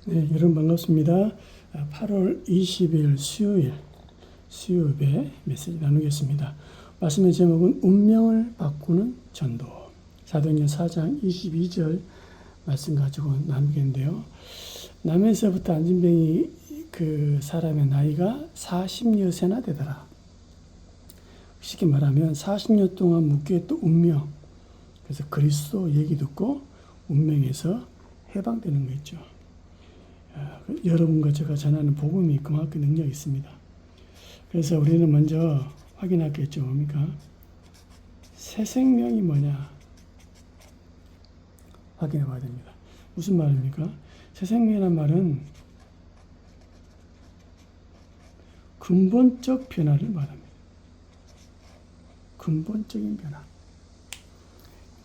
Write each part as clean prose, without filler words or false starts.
네, 여러분 반갑습니다. 8월 20일 수요일에 메시지 나누겠습니다. 말씀의 제목은 운명을 바꾸는 전도. 사도행전 4장 22절 말씀 가지고 나누겠는데요. 남에서부터 안진뱅이 그 사람의 나이가 40여 세나 되더라. 쉽게 말하면 40년 동안 묶여있던 운명, 그래서 그리스도 얘기 듣고 운명에서 해방되는 거죠. 여러분과 제가 전하는 복음이 그만큼 능력이 있습니다. 그래서 우리는 먼저 확인할 게 있죠. 뭡니까? 새 생명이 뭐냐? 확인해 봐야 됩니다. 무슨 말입니까? 새 생명이란 말은 근본적 변화를 말합니다. 근본적인 변화.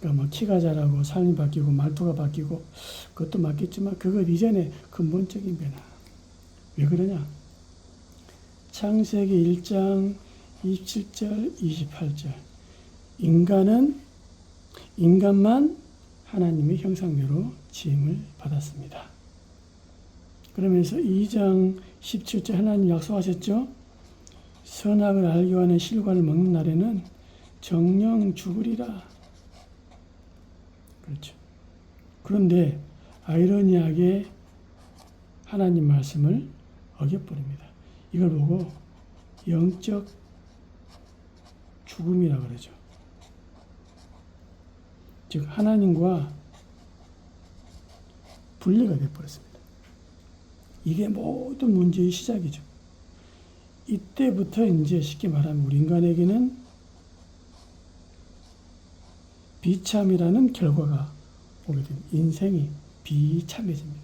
그러니까 뭐 키가 자라고 삶이 바뀌고 말투가 바뀌고 그것도 맞겠지만 그것 이전에 근본적인 변화. 왜 그러냐? 창세기 1장 27절 28절 인간만 하나님의 형상대로 지음을 받았습니다. 그러면서 2장 17절 하나님 약속하셨죠? 선악을 알게 하는 실과를 먹는 날에는 정령 죽으리라. 그렇죠. 그런데 아이러니하게 하나님 말씀을 어겨버립니다. 이걸 보고 영적 죽음이라고 그러죠. 즉 하나님과 분리가 되어버렸습니다. 이게 모든 문제의 시작이죠. 이때부터 이제 쉽게 말하면 우리 인간에게는 비참이라는 결과가 오게 됩니다. 인생이 비참해집니다.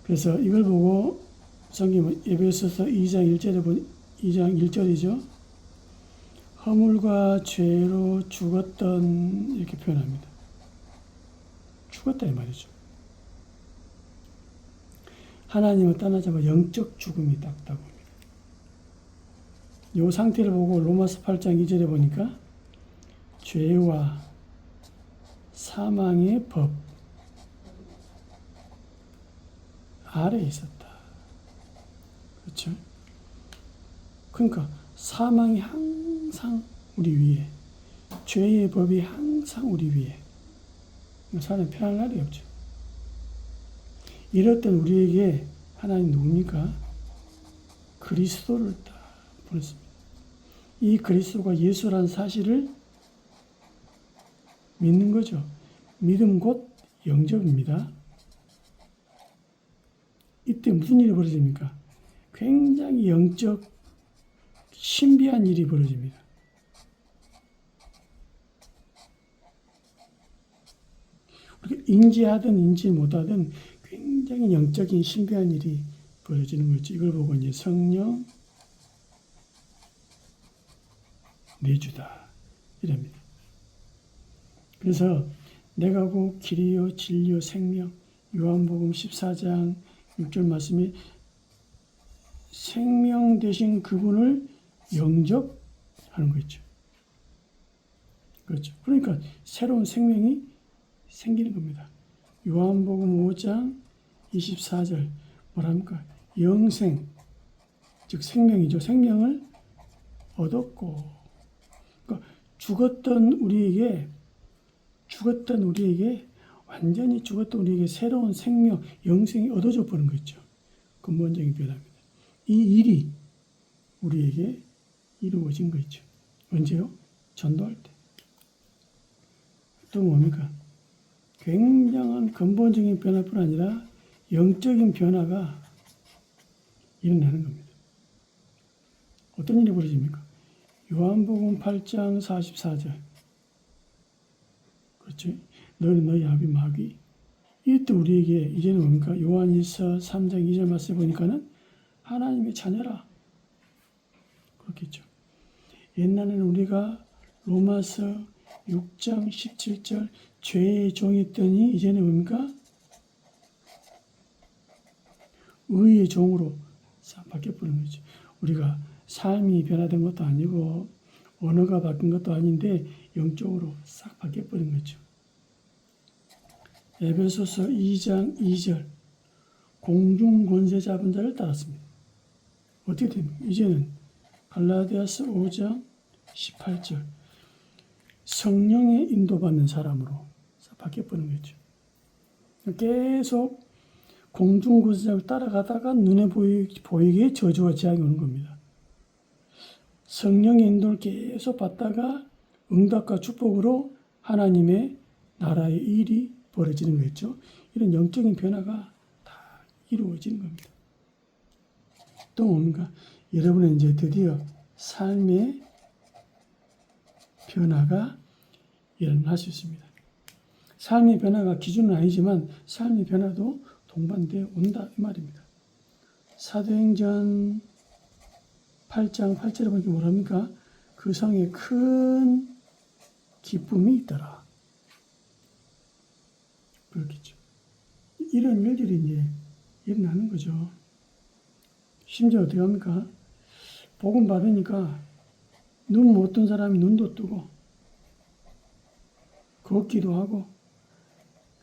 그래서 이걸 보고 성경은 에베소서 2장 1절이죠. 허물과 죄로 죽었던 이렇게 표현합니다. 죽었다 이 말이죠. 하나님을 떠나자마자 영적 죽음이 딱 옵니다. 이 상태를 보고 로마서 8장 2절에 보니까 죄와 사망의 법 아래에 있었다. 그렇죠? 그러니까 사망이 항상 우리 위에, 죄의 법이 항상 우리 위에. 사람이 편할 날이 없죠. 이랬던 우리에게 하나님 누굽니까? 그리스도를 딱 보냈습니다. 이 그리스도가 예수라는 사실을 믿는 거죠. 믿음 곧 영접입니다. 이때 무슨 일이 벌어집니까? 굉장히 영적 신비한 일이 벌어집니다. 우리가 인지하든 인지 못하든 굉장히 영적인 신비한 일이 벌어지는 거죠. 이걸 보고 이제 성령 내주다 이랍니다. 그래서 내가 곧 길이요 진리요 생명, 요한복음 14장 6절 말씀이 생명 되신 그분을 영접하는 거 있죠. 그렇죠. 그러니까 새로운 생명이 생기는 겁니다. 요한복음 5장 24절 뭐랍니까? 영생, 즉 생명이죠. 생명을 얻었고, 그러니까 완전히 죽었던 우리에게 새로운 생명, 영생이 얻어져 버린 거죠. 근본적인 변화입니다. 이 일이 우리에게 이루어진 거죠. 언제요? 전도할 때. 또 뭡니까? 굉장한 근본적인 변화뿐 아니라 영적인 변화가 일어나는 겁니다. 어떤 일이 벌어집니까? 요한복음 8장 44절. 그렇죠? 너희 아비 마귀. 이때 우리에게 이제는 뭡니까? 요한일서 3장 2절 말씀 보니까는 하나님의 자녀라. 그렇겠죠. 옛날에는 우리가 로마서 6장 17절 죄의 종이었더니 이제는 뭡니까? 의의 종으로 바뀌어버린 거죠. 우리가 삶이 변화된 것도 아니고 언어가 바뀐 것도 아닌데 영적으로 싹 바뀌어버린 거죠. 에베소서 2장 2절 공중 권세 잡은 자를 따랐습니다. 어떻게 됩니까? 이제는 갈라디아서 5장 18절 성령의 인도받는 사람으로 바뀌어버린 거죠. 계속 공중 권세 잡을 따라가다가 눈에 보이게 저주와 재앙이 오는 겁니다. 성령의 인도를 계속 받다가 응답과 축복으로 하나님의 나라의 일이 벌어지는 거겠죠. 이런 영적인 변화가 다 이루어지는 겁니다. 또 뭡니까? 여러분은 이제 드디어 삶의 변화가 일어날 수 있습니다. 삶의 변화가 기준은 아니지만 삶의 변화도 동반되어 온다 이 말입니다. 사도행전 8장 8절에 보니까 뭐랍니까? 그 성에 큰 기쁨이 있더라. 그렇겠죠. 이런 일들이 이제 일어나는 거죠. 심지어 어떻게 합니까? 복음 받으니까 눈 못 뜬 사람이 눈도 뜨고 걷기도 하고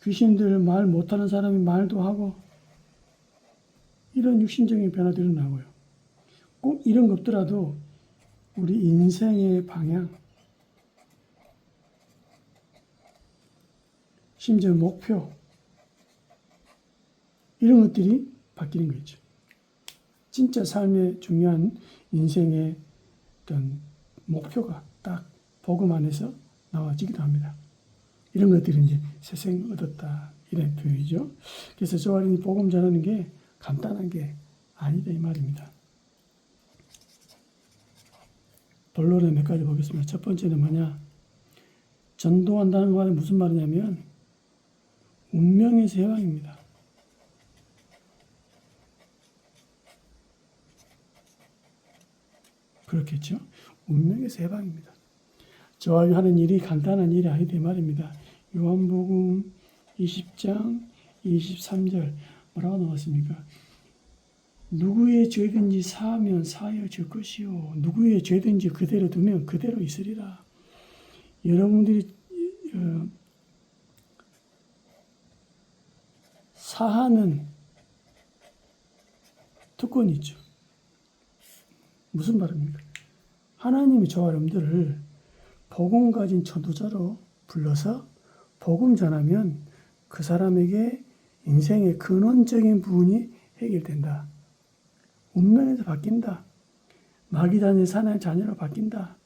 귀신들 말 못하는 사람이 말도 하고 이런 육신적인 변화들이 나고요. 꼭 이런 것 없더라도 우리 인생의 방향, 심지어 목표 이런 것들이 바뀌는 거죠. 진짜 삶의 중요한 인생의 어떤 목표가 딱 복음 안에서 나와지기도 합니다. 이런 것들이 이제 새생 얻었다 이런 표현이죠. 그래서 저 어린이 복음 전하는 게 간단한 게 아니다 이 말입니다. 본론에 몇 가지 보겠습니다. 첫 번째는 뭐냐? 전도한다는 말이 무슨 말이냐면 운명에서 해방입니다. 그렇겠죠? 운명에서 해방입니다. 저와 하는 일이 간단한 일이 아니다 이 말입니다. 요한복음 20장 23절 뭐라고 나왔습니까? 누구의 죄든지 사하면 사하여 줄 것이요 누구의 죄든지 그대로 두면 그대로 있으리라. 여러분들이 사하는 특권이 있죠. 무슨 말입니까? 하나님이 저와 여러분들을 복음 가진 전도자로 불러서 복음 전하면 그 사람에게 인생의 근원적인 부분이 해결된다. 운명에서 바뀐다. 마귀단의 사나의 자녀로 바뀐다.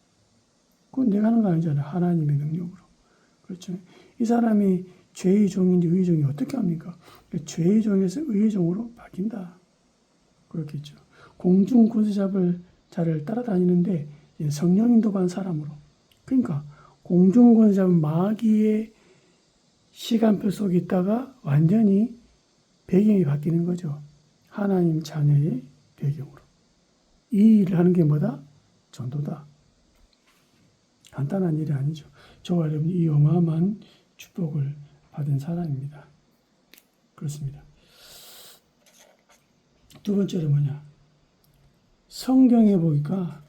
그건 내가 하는 거 아니잖아요. 하나님의 능력으로. 그렇죠. 이 사람이 죄의 종인지 의의 종이 어떻게 합니까? 죄의 종에서 의의 종으로 바뀐다. 그렇겠죠. 공중 권세 잡을 자를 따라다니는데 성령 인도받은 사람으로. 그러니까 공중 권세 잡은 마귀의 시간표 속에 있다가 완전히 배경이 바뀌는 거죠. 하나님 자녀의 배경으로. 이 일을 하는 게 뭐다? 전도다. 간단한 일이 아니죠. 저와 여러분이 이 어마어마한 축복을 받은 사람입니다. 그렇습니다. 두 번째로 뭐냐? 성경에 보니까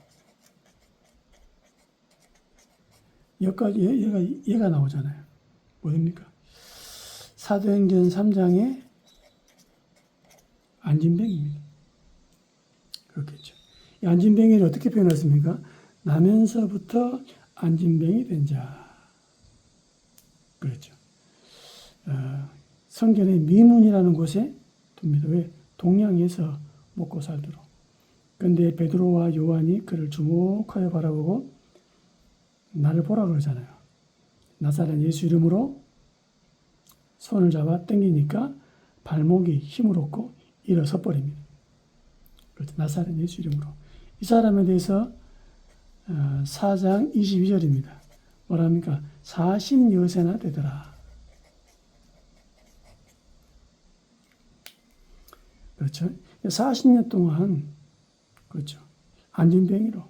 여기까지 얘가 나오잖아요. 뭐입니까? 사도행전 3장의 안진뱅이입니다. 그렇겠죠. 이 안진뱅이를 어떻게 표현했습니까? 나면서부터 안진뱅이 된 자. 그렇죠. 성경의 미문이라는 곳에 둡니다. 왜? 동양에서 먹고 살도록. 그런데 베드로와 요한이 그를 주목하여 바라보고 나를 보라 그러잖아요. 나사렛 예수 이름으로 손을 잡아 당기니까 발목이 힘을 얻고 일어서 버립니다. 그렇죠. 나사렛 예수 이름으로. 이 사람에 대해서 4장 22절입니다. 뭐랍니까? 40여세나 되더라. 그렇죠. 40년 동안 그렇죠. 안진뱅이로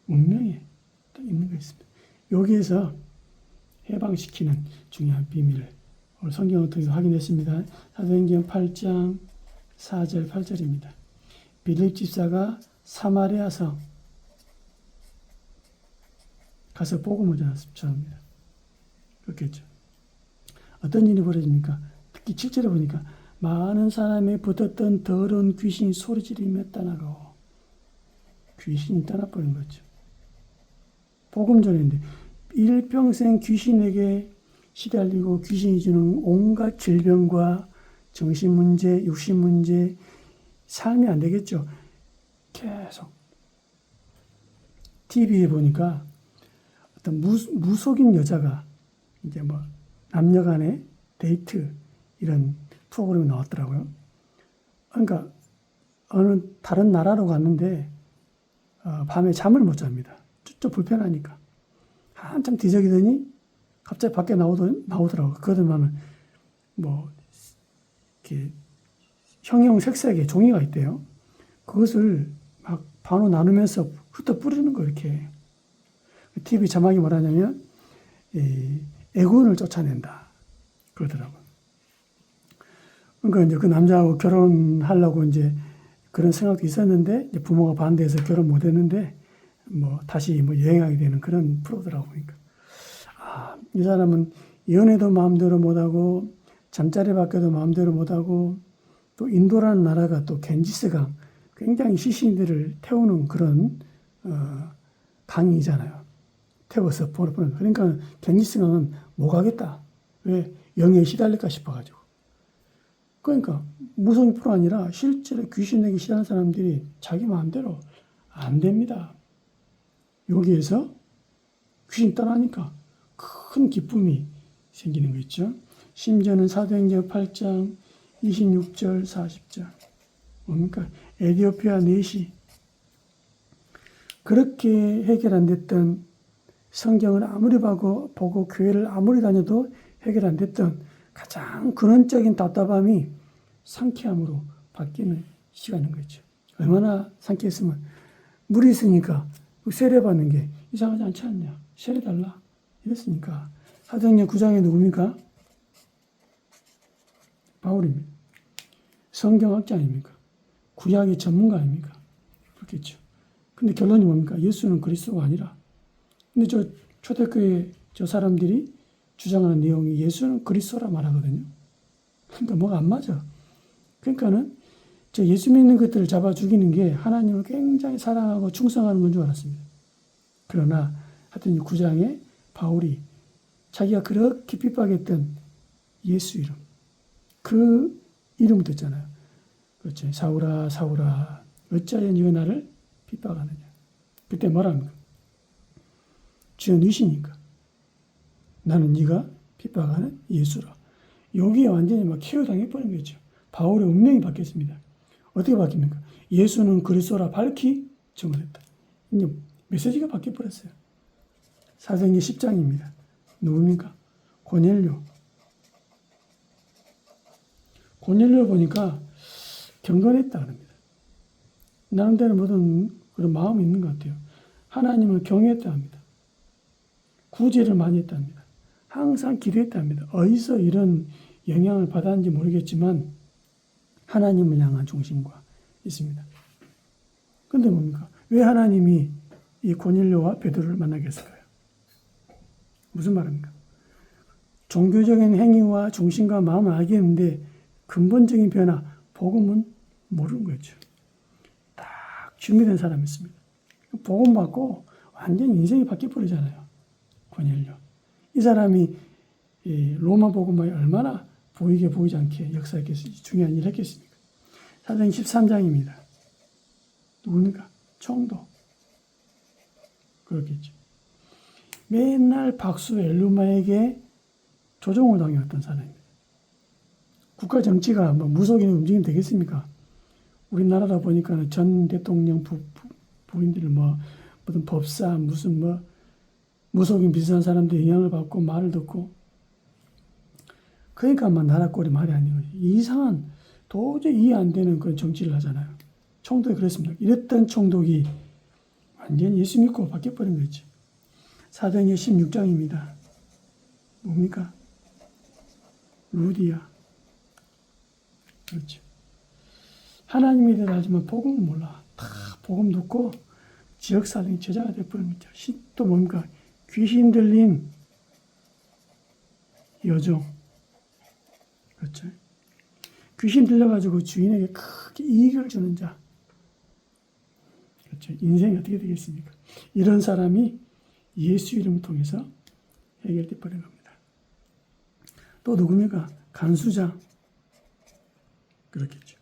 운명에 있는 거 있습니다. 여기에서 해방시키는 중요한 비밀을 오늘 성경을 통해서 확인했습니다. 사도행전 8장 4절 8절입니다. 빌립 집사가 사마리아 성 가서 복음을 전합니다. 그렇겠죠. 어떤 일이 벌어집니까? 특히 7절에 보니까 많은 사람이 붙었던 더러운 귀신이 소리지르며 떠나가고 귀신이 떠나버린 거죠. 복음 전인데 일평생 귀신에게 시달리고 귀신이 주는 온갖 질병과 정신문제, 육신문제, 삶이 안 되겠죠. 계속 TV에 보니까 어떤 무속인 여자가 이제 뭐 남녀 간의 데이트 이런 프로그램이 나왔더라고요. 그러니까 어느 다른 나라로 갔는데 밤에 잠을 못 잡니다. 좀 불편하니까. 한참 뒤적이더니 갑자기 밖에 나오더라고요. 그러더만 뭐 이렇게 형형색색의 종이가 있대요. 그것을 막 반으로 나누면서 흩어 뿌리는 거 이렇게. TV 자막이 뭐라냐면 애군을 쫓아낸다 그러더라고요. 그러니까 이제 그 남자하고 결혼하려고 이제 그런 생각도 있었는데 이제 부모가 반대해서 결혼 못했는데 뭐 다시 뭐 여행하게 되는 그런 프로더라고 보니까 이 사람은 연애도 마음대로 못하고 잠자리 밖에도 마음대로 못하고 또 인도라는 나라가 또 겐지스강 굉장히 시신들을 태우는 그런 강이잖아요. 태워서 보내는. 그러니까 겐지스강은 못 가겠다. 왜? 영에 시달릴까 싶어가지고. 그러니까 무성뿐 아니라 실제로 귀신에게 시달리는 사람들이 자기 마음대로 안 됩니다. 여기에서 귀신 떠나니까 큰 기쁨이 생기는 거 있죠. 심지어는 사도행전 8장 26절 40절 뭡니까? 에디오피아 넷이 그렇게 해결 안 됐던 성경을 아무리 보고 교회를 아무리 다녀도 해결 안 됐던 가장 근원적인 답답함이 상쾌함으로 바뀌는 시간인 거죠. 얼마나 상쾌했으면 물이 있으니까 세례받는 게 이상하지 않지 않냐. 세례달라. 이랬으니까. 사도행전 9장에 누굽니까? 바울입니다. 성경학자 아닙니까? 구약의 전문가 아닙니까? 그렇겠죠. 근데 결론이 뭡니까? 예수는 그리스도가 아니라. 근데 저 초대교회 저 사람들이 주장하는 내용이 예수는 그리스도라 말하거든요. 그러니까 뭐가 안 맞아. 그러니까는 저 예수 믿는 것들을 잡아 죽이는 게 하나님을 굉장히 사랑하고 충성하는 건 줄 알았습니다. 그러나 하여튼 9장에 바울이 자기가 그렇게 핍박했던 예수 이름, 그 이름을 듣잖아요. 그렇죠. 사울아, 사울아, 어찌하여 네가 나를 핍박하느냐. 그때 뭐랍니까? 주여 누시니까 나는 네가 핍박하는 예수라. 여기에 완전히 막 케어당해버린 거죠. 바울의 운명이 바뀌었습니다. 어떻게 바뀝니까? 예수는 그리스도라 밝히 증언했다. 이제 메시지가 바뀌어버렸어요. 사도행전 10장입니다. 누굽니까? 고넬료. 고넬료 보니까 경건했다 합니다. 나름대로 모든 그런 마음이 있는 것 같아요. 하나님을 경외했다 합니다. 구제를 많이 했다 합니다. 항상 기도했다 합니다. 어디서 이런 영향을 받았는지 모르겠지만 하나님을 향한 중심과 있습니다. 그런데 뭡니까? 왜 하나님이 이 고넬료와 베드로를 만나게 했을까요? 무슨 말입니까? 종교적인 행위와 중심과 마음을 알겠는데 근본적인 변화, 복음은 모르는 거죠. 딱 준비된 사람이 있습니다. 복음 받고 완전히 인생이 바뀌어버리잖아요. 고넬료. 이 사람이 로마 복음에 얼마나 보이게 보이지 않게 역사했겠습니까? 중요한 일을 했겠습니까? 사도행전 13장입니다. 누굽니까? 총독. 그렇겠죠. 맨날 박수 엘루마에게 조종을 당해왔던 사람입니다. 국가 정치가 뭐 무속인 움직이면 되겠습니까? 우리나라다 보니까 전 대통령 부인들을 무슨 법사, 무슨 무속인 비슷한 사람들 영향을 받고 말을 듣고 그러니까 나라 꼴이 말이 아닌 거지. 이상한 도저히 이해 안 되는 그런 정치를 하잖아요. 총독이 그랬습니다. 이랬던 총독이 완전히 예수 믿고 바뀌어버린 거죠. 사도행전 16장입니다. 뭡니까? 루디아. 그렇죠. 하나님에 대해 알지만 복음을 몰라. 다 복음 듣고 지역사회의 제자가 되어버린 거죠. 또 뭡니까? 귀신 들린 여종. 그렇죠. 귀신 들려가지고 주인에게 크게 이익을 주는 자. 그렇죠. 인생이 어떻게 되겠습니까? 이런 사람이 예수 이름을 통해서 해결돼 버린 겁니다. 또 누굽니까? 간수장. 그렇겠죠.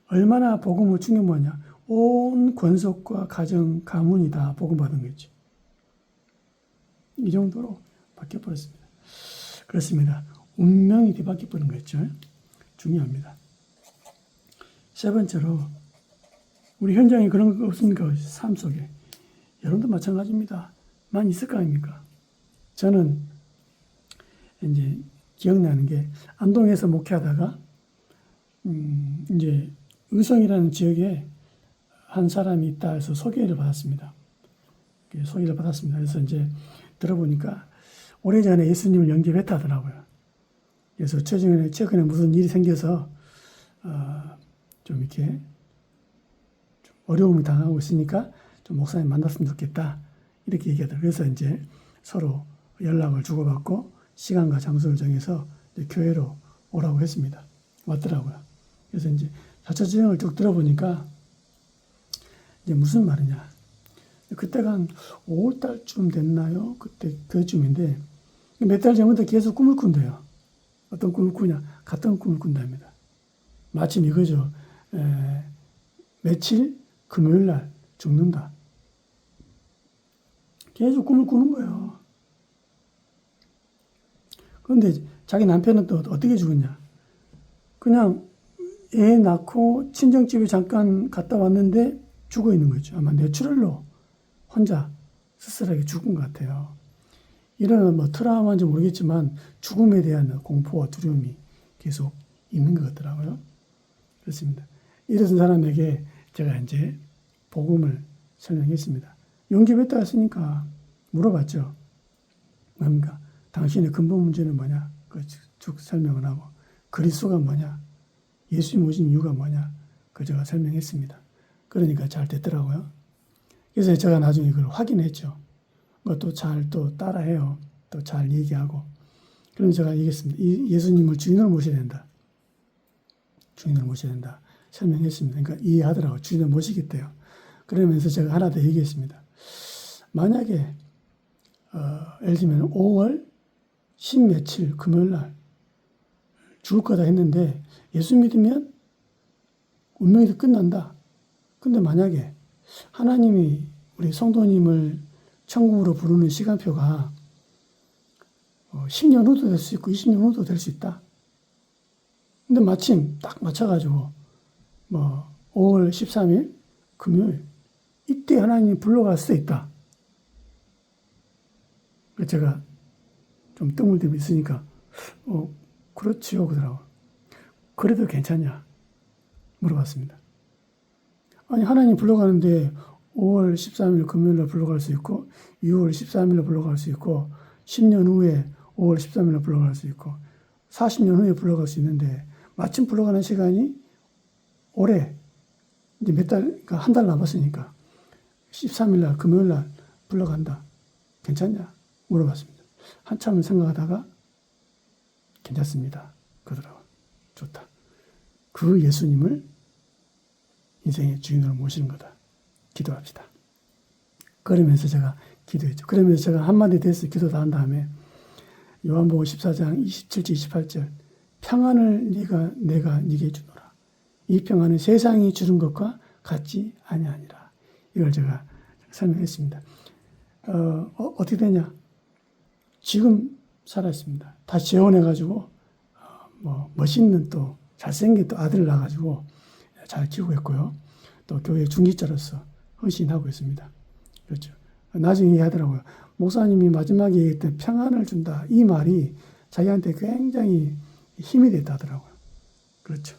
얼마나 복음을 충격 뭐냐? 온 권속과 가정, 가문이 다 복음받은 거죠. 이 정도로 바뀌어버렸습니다. 그렇습니다. 운명이 뒤바뀌어버린 거죠. 중요합니다. 세 번째로, 우리 현장에 그런 거 없습니까? 삶 속에. 여러분도 마찬가지입니다. 많이 있을 거 아닙니까? 저는 이제 기억나는 게, 안동에서 목회하다가, 이제 의성이라는 지역에 한 사람이 있다 해서 소개를 받았습니다. 그래서 이제 들어보니까 오래전에 예수님을 영접했다 하더라고요. 그래서 최근에 무슨 일이 생겨서 좀 이렇게 좀 어려움이 당하고 있으니까 좀 목사님 만났으면 좋겠다 이렇게 얘기하더라고요. 그래서 이제 서로 연락을 주고받고 시간과 장소를 정해서 이제 교회로 오라고 했습니다. 왔더라고요. 그래서 이제 4차 지정을 쭉 들어보니까 이제 무슨 말이냐. 그때가 한 5월달쯤 됐나요? 그때쯤인데 몇 달 전부터 계속 꿈을 꾼대요. 어떤 꿈을 꾸냐? 같은 꿈을 꾼답니다. 마침 이거죠. 며칠 금요일 날 죽는다. 계속 꿈을 꾸는 거예요. 그런데 자기 남편은 또 어떻게 죽었냐? 그냥 애 낳고 친정집에 잠깐 갔다 왔는데 죽어 있는 거죠. 아마 뇌출혈로 혼자 쓸쓸하게 죽은 것 같아요. 이런 뭐 트라우마인지 모르겠지만 죽음에 대한 공포와 두려움이 계속 있는 것 같더라고요. 그렇습니다. 이런 사람에게 제가 이제 복음을 설명했습니다. 영접했다 했으니까 물어봤죠. 뭡니까? 당신의 근본 문제는 뭐냐? 쭉 설명을 하고 그리스도가 뭐냐? 예수님 오신 이유가 뭐냐? 제가 설명했습니다. 그러니까 잘 됐더라고요. 그래서 제가 나중에 그걸 확인했죠. 또 잘 또 따라해요. 또 잘 얘기하고. 그럼 제가 얘기했습니다. 예수님을 주인으로 모셔야 된다. 주인으로 모셔야 된다. 설명했습니다. 그러니까 이해하더라고요. 주인으로 모시겠대요. 그러면서 제가 하나 더 얘기했습니다. 만약에 예를 들면 5월 10 며칠 금요일 날 죽을 거다 했는데 예수 믿으면 운명이 끝난다. 근데 만약에 하나님이 우리 성도님을 천국으로 부르는 시간표가 10년 후도 될 수 있고 20년 후도 될 수 있다. 근데 마침 딱 맞춰가지고 5월 13일 금요일 이때 하나님이 불러갈 수도 있다. 제가 좀 뜸을 들고 있으니까 그렇지요 그러더라고요. 그래도 괜찮냐 물어봤습니다. 아니 하나님 불러가는데 5월 13일 금요일날 불러갈 수 있고 6월 13일날 불러갈 수 있고 10년 후에 5월 13일날 불러갈 수 있고 40년 후에 불러갈 수 있는데 마침 불러가는 시간이 올해 이제 몇 달, 그러니까 한 달 남았으니까 13일날 금요일날 불러간다. 괜찮냐? 물어봤습니다. 한참 생각하다가 괜찮습니다. 그러더라고요. 좋다. 그 예수님을 인생의 주인으로 모시는 거다. 기도합시다. 그러면서 제가 기도했죠. 그러면서 제가 한마디 돼서 기도 다 한 다음에 요한복음 14장 27절 28절 평안을 내가 네게 주노라. 이 평안은 세상이 주는 것과 같지 아니하니라. 이걸 제가 설명했습니다. 어떻게 되냐? 지금 살아있습니다. 다시 재혼해가지고 멋있는 또 잘생긴 또 아들을 낳아가지고 잘 키우고 있고요. 또 교회 중직자로서 헌신하고 있습니다. 그렇죠. 나중에 얘기하더라고요. 목사님이 마지막에 얘기했던 평안을 준다. 이 말이 자기한테 굉장히 힘이 됐다 하더라고요. 그렇죠.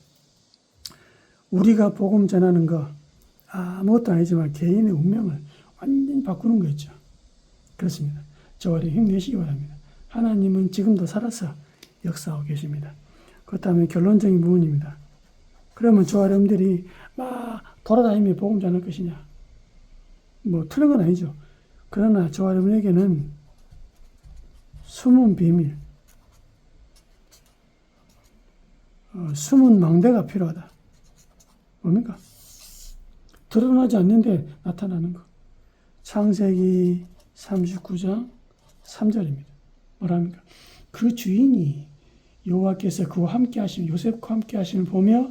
우리가 복음 전하는 거 아무것도 아니지만 개인의 운명을 완전히 바꾸는 거였죠. 그렇습니다. 저와 힘내시기 바랍니다. 하나님은 지금도 살아서 역사하고 계십니다. 그렇다면 결론적인 부분입니다. 그러면 저와 여러분들이 막 돌아다니며 복음 전할 것이냐? 틀린 건 아니죠. 그러나 저와 여러분에게는 숨은 비밀, 숨은 망대가 필요하다. 뭡니까? 드러나지 않는데 나타나는 거. 창세기 39장 3절입니다. 뭐랍니까? 그 주인이 여호와께서 그와 함께 하심, 요셉과 함께 하심을 보며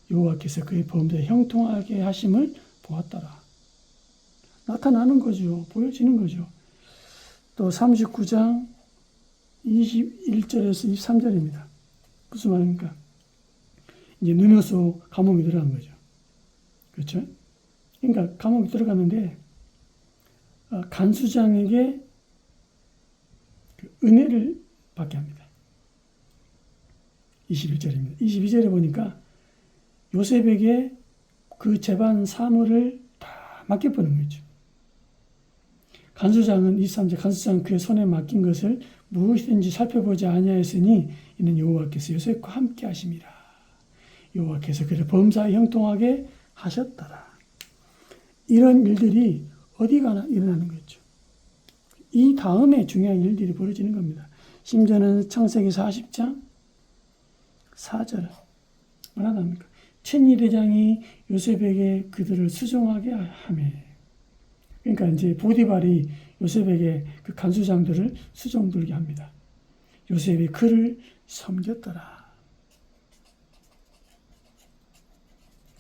여호와께서 그의 범죄에 형통하게 하심을 보았더라. 나타나는 거죠. 보여지는 거죠. 또 39장 21절에서 23절입니다. 무슨 말입니까? 이제 느며소 감옥에 들어간 거죠. 그렇죠? 그러니까 감옥에 들어갔는데 간수장에게 그 은혜를 받게 합니다. 21절입니다. 22절에 보니까 요셉에게 그 재반 사물을 다 맡겨버린 거죠. 간수장은 23절 간수장은 그의 손에 맡긴 것을 무엇이든지 살펴보지 아니하였으니 이는 여호와께서 요셉과 함께 하심이라. 여호와께서 그를 범사에 형통하게 하셨더라. 이런 일들이 어디 가나 일어나는 거죠. 이 다음에 중요한 일들이 벌어지는 겁니다. 심지어는 창세기 40장 4절 뭐라 합니까? 첸일대장이 요셉에게 그들을 수종하게 하매. 그러니까 이제 보디발이 요셉에게 그 간수장들을 수종들게 합니다. 요셉이 그를 섬겼더라.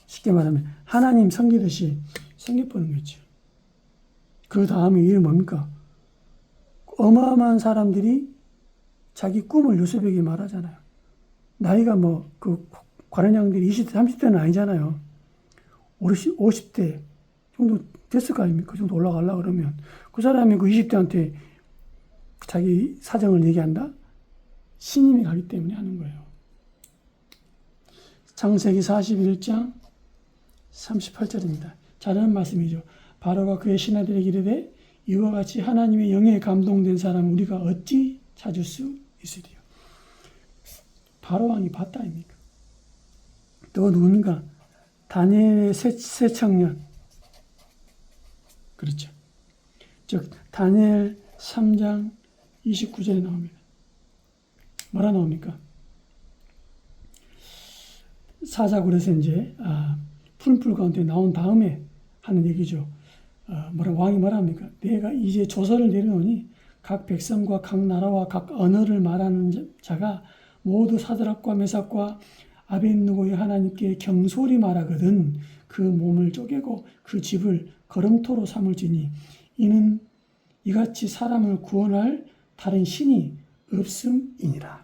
쉽게 말하면 하나님 섬기듯이 섬겨보는 거죠. 그 다음에 일은 뭡니까? 어마어마한 사람들이 자기 꿈을 요셉에게 말하잖아요. 나이가 그 관원장들이 20대, 30대는 아니잖아요. 50대 정도 됐을 거 아닙니까? 그 정도 올라가려고 그러면. 그 사람이 그 20대한테 자기 사정을 얘기한다? 신임이 가기 때문에 하는 거예요. 창세기 41장 38절입니다. 잘하는 말씀이죠. 바로가 그의 신하들에게 이르되 이와 같이 하나님의 영에 감동된 사람을 우리가 어찌 찾을 수 있으리요. 바로 왕이 봤다 아닙니까? 또 누굽니까? 다니엘의 새 청년. 그렇죠. 즉 다니엘 3장 29절에 나옵니다. 뭐라 나옵니까? 사자굴에서 이제 푸른풀 가운데 나온 다음에 하는 얘기죠. 왕이 뭐라 합니까? 내가 이제 조서를 내려놓으니 각 백성과 각 나라와 각 언어를 말하는 자가 모두 사드락과 메삭과 아벳느고의 하나님께 경솔히 말하거든 그 몸을 쪼개고 그 집을 거름토로 삼을지니 이는 이같이 사람을 구원할 다른 신이 없음이니라.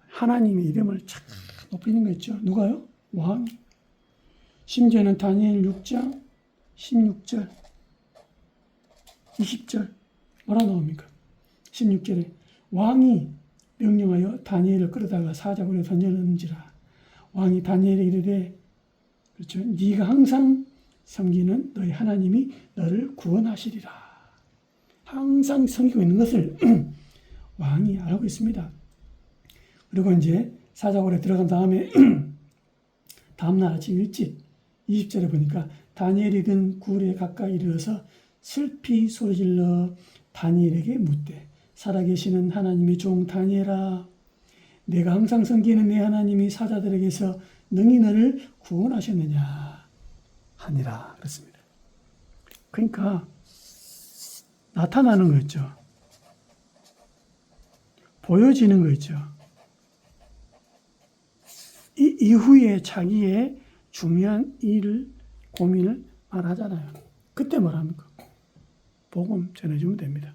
하나님의 이름을 착 높이는 거 있죠. 누가요? 왕이. 심지어는 다니엘 6장 16절 20절 뭐라 나옵니까? 16절에 왕이 명령하여 다니엘을 끌어다가 사자굴에 던져넣은지라. 왕이 다니엘에 이르되 그렇죠. 네가 항상 섬기는 너희 하나님이 너를 구원하시리라. 항상 섬기고 있는 것을 왕이 알고 있습니다. 그리고 이제 사자굴에 들어간 다음에 다음날 아침 일찍 20절에 보니까 다니엘이 든 굴에 가까이 이르러서 슬피 소리질러 다니엘에게 묻되 살아계시는 하나님의 종 다니엘아 내가 항상 섬기는 내 하나님이 사자들에게서 능히 너를 구원하셨느냐 하니라 그렇습니다. 그러니까 나타나는 거 있죠. 보여지는 거 있죠. 이 이후에 자기의 중요한 일을 고민을 말하잖아요. 그때 뭐랍니까? 복음 전해주면 됩니다.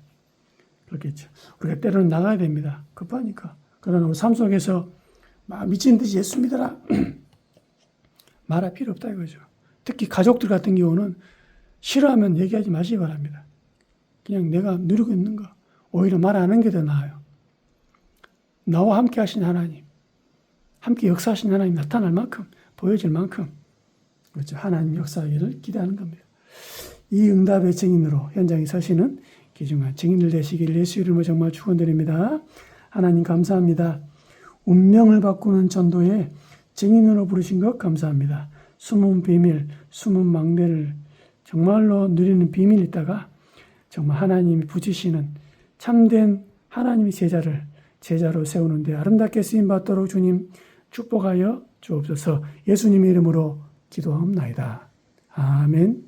그렇겠죠. 우리가 때로는 나가야 됩니다. 급하니까. 그러나 우리 삶 속에서 막 미친 듯이 예수 믿어라 말할 필요 없다 이거죠. 특히 가족들 같은 경우는 싫어하면 얘기하지 마시기 바랍니다. 그냥 내가 누리고 있는 거 오히려 말 안 하는 게 더 나아요. 나와 함께 하신 하나님, 함께 역사하신 하나님 나타날 만큼, 보여질 만큼 그렇죠. 하나님 역사하기를 기대하는 겁니다. 이 응답의 증인으로 현장에 서시는 귀중한 증인들 되시기를 예수 이름으로 정말 축원드립니다. 하나님 감사합니다. 운명을 바꾸는 전도에 증인으로 부르신 것 감사합니다. 숨은 비밀, 숨은 망대를 정말로 누리는 비밀이 있다가 정말 하나님이 붙이시는 참된 하나님의 제자로 세우는데 아름답게 쓰임받도록 주님 축복하여 주옵소서. 예수님의 이름으로 기도하옵나이다. 아멘.